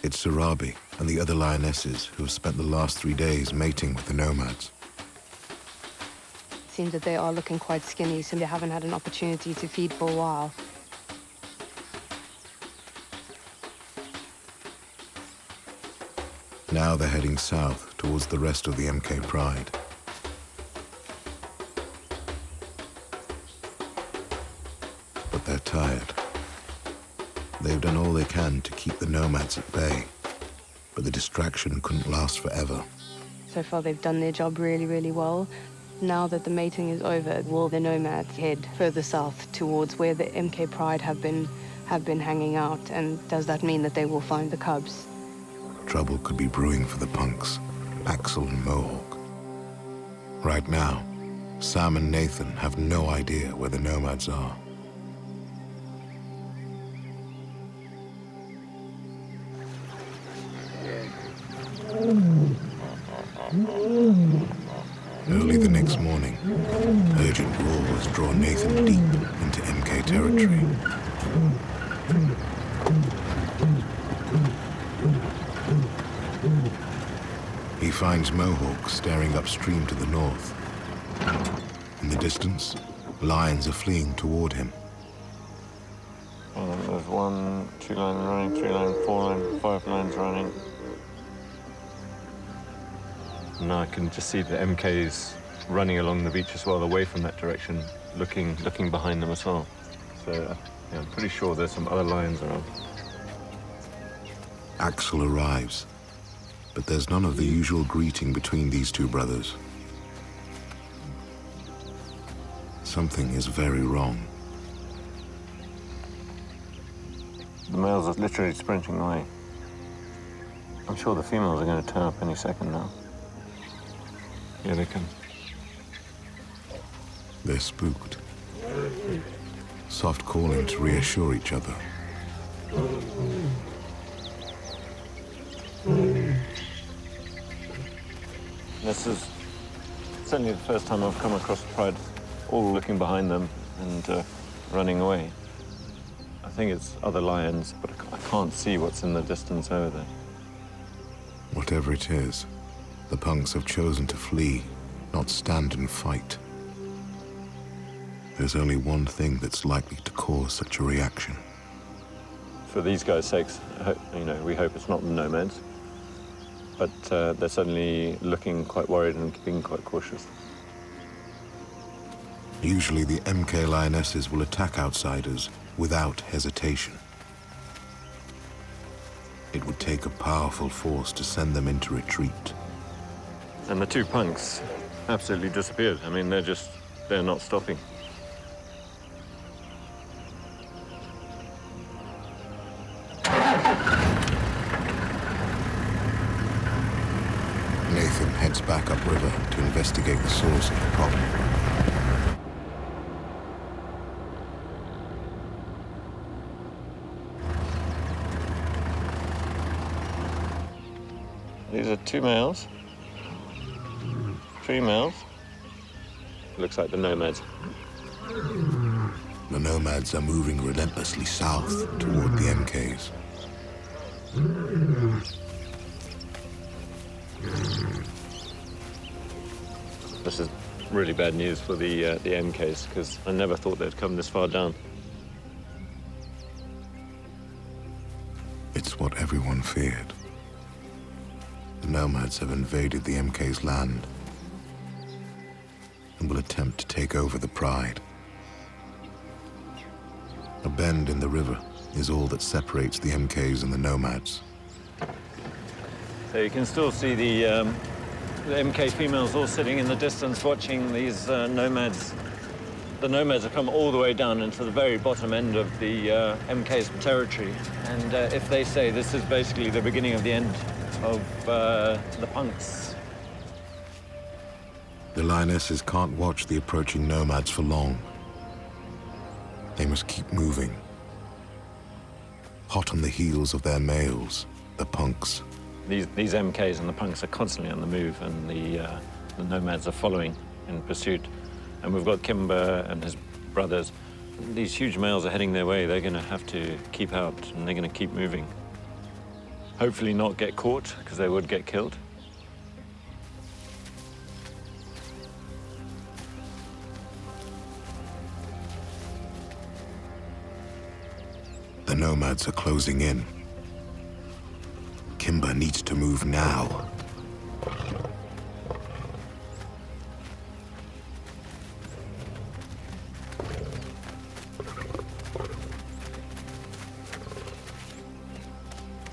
It's Sarabi and the other lionesses who have spent the last 3 days mating with the nomads. It seems that they are looking quite skinny, so they haven't had an opportunity to feed for a while. Now they're heading south towards the rest of the MK Pride. But they're tired. They've done all they can to keep the nomads at bay, but the distraction couldn't last forever. So far they've done their job really, really well. Now that the mating is over, will the nomads head further south towards where the MK Pride have been hanging out, and does that mean that they will find the cubs? Trouble could be brewing for the punks, Axel and Mohawk. Right now, Sam and Nathan have no idea where the nomads are. Early the next morning, urgent roars draw Nathan deep into MK territory. He finds Mohawk staring upstream to the north. In the distance, lions are fleeing toward him. There's 1, 2 lines running, 3 lines, 4 lines, 5 lines running. And I can just see the MKs running along the beach as well, away from that direction, looking behind them as well. So yeah, I'm pretty sure there's some other lions around. Axel arrives, but there's none of the usual greeting between these two brothers. Something is very wrong. The males are literally sprinting away. I'm sure the females are going to turn up any second now. Yeah, they can. They're spooked. Soft calling to reassure each other. This is certainly the first time I've come across Pride all looking behind them and running away. I think it's other lions, but I can't see what's in the distance over there. Whatever it is, the punks have chosen to flee, not stand and fight. There's only one thing that's likely to cause such a reaction. For these guys' sakes, we hope it's not the nomads, but they're certainly looking quite worried and being quite cautious. Usually the MK lionesses will attack outsiders without hesitation. It would take a powerful force to send them into retreat. And the two punks absolutely disappeared. I mean, they're not stopping. Nathan heads back upriver to investigate the source of the problem. These are 2 males, 3 males. Looks like the nomads. The nomads are moving relentlessly south toward the MKs. This is really bad news for the MKs, because I never thought they'd come this far down. It's what everyone feared. The nomads have invaded the MK's land and will attempt to take over the Pride. A bend in the river is all that separates the MKs and the nomads. So you can still see the MK females all sitting in the distance watching these nomads. The nomads have come all the way down into the very bottom end of the MK's territory. And if they say this is basically the beginning of the end of the punks. The lionesses can't watch the approaching nomads for long. They must keep moving. Hot on the heels of their males, the punks. These MKs and the punks are constantly on the move, and the nomads are following in pursuit. And we've got Kimber and his brothers. These huge males are heading their way. They're going to have to keep out, and they're going to keep moving. hopefully not get caught, because they would get killed. The nomads are closing in. Kimber needs to move now.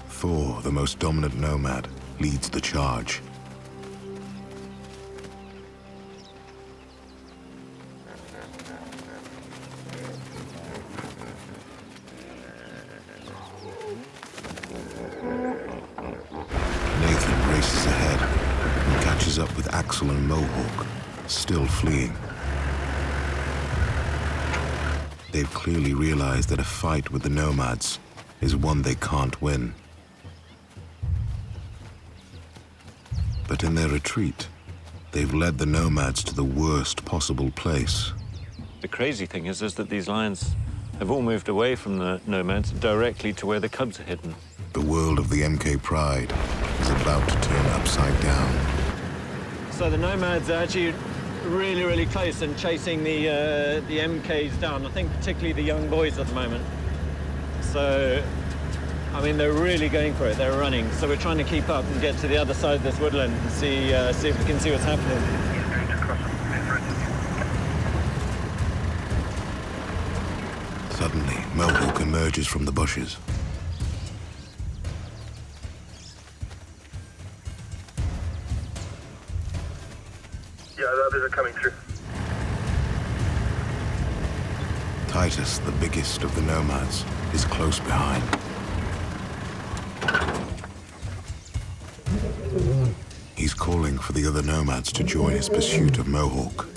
Thor, the most dominant nomad, leads the charge. Nathan races ahead and catches up with Axel and Mohawk, still fleeing. They've clearly realized that a fight with the nomads is one they can't win. But in their retreat, they've led the nomads to the worst possible place. The crazy thing is that these lions have all moved away from the nomads directly to where the cubs are hidden. The world of the MK Pride is about to turn upside down. So the nomads are actually really, really close and chasing the MKs down. I think particularly the young boys at the moment. So, I mean, they're really going for it. They're running. So we're trying to keep up and get to the other side of this woodland and see if we can see what's happening. Suddenly, Mohawk emerges from the bushes. Yeah, the others are coming through. Titus, the biggest of the nomads, is close behind. He's calling for the other nomads to join his pursuit of Mohawk.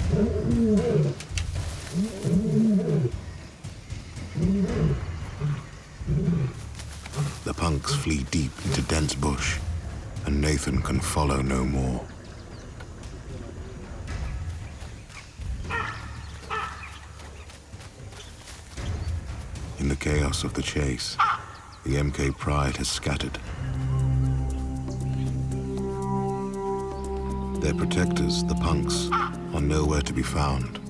The punks flee deep into dense bush, and Nathan can follow no more. In the chaos of the chase, the MK Pride has scattered. Their protectors, the punks, are nowhere to be found.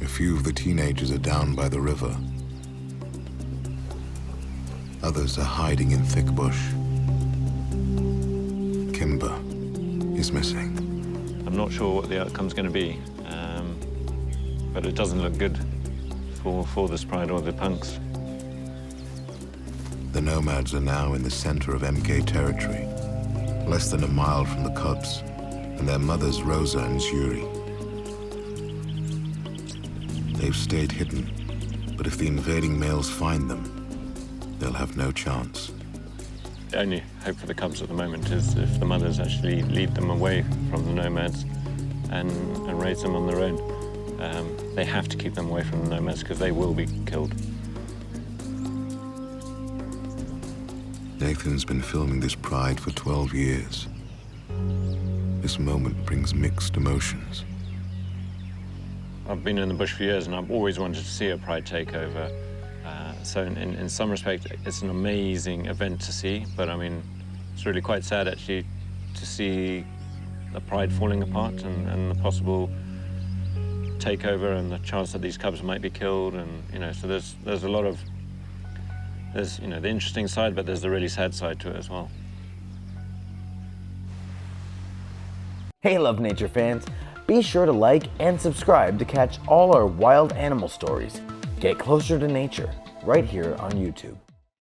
A few of the teenagers are down by the river. Others are hiding in thick bush. Kimber is missing. I'm not sure what the outcome's going to be, but it doesn't look good for this pride or the punks. The nomads are now in the center of MK territory, less than a mile from the cubs and their mothers Rosa and Zuri. They've stayed hidden, but if the invading males find them, they'll have no chance. The only hope for the cubs at the moment is if the mothers actually lead them away from the nomads and raise them on their own. They have to keep them away from the nomads because they will be killed. Nathan's been filming this pride for 12 years. This moment brings mixed emotions. I've been in the bush for years and I've always wanted to see a pride takeover. So in some respect, it's an amazing event to see, but I mean, it's really quite sad actually to see the pride falling apart and the possible takeover and the chance that these cubs might be killed, and so there's a lot of the interesting side, but there's the really sad side to it as well. Hey Love Nature fans, be sure to like and subscribe to catch all our wild animal stories. Get closer to nature right here on YouTube.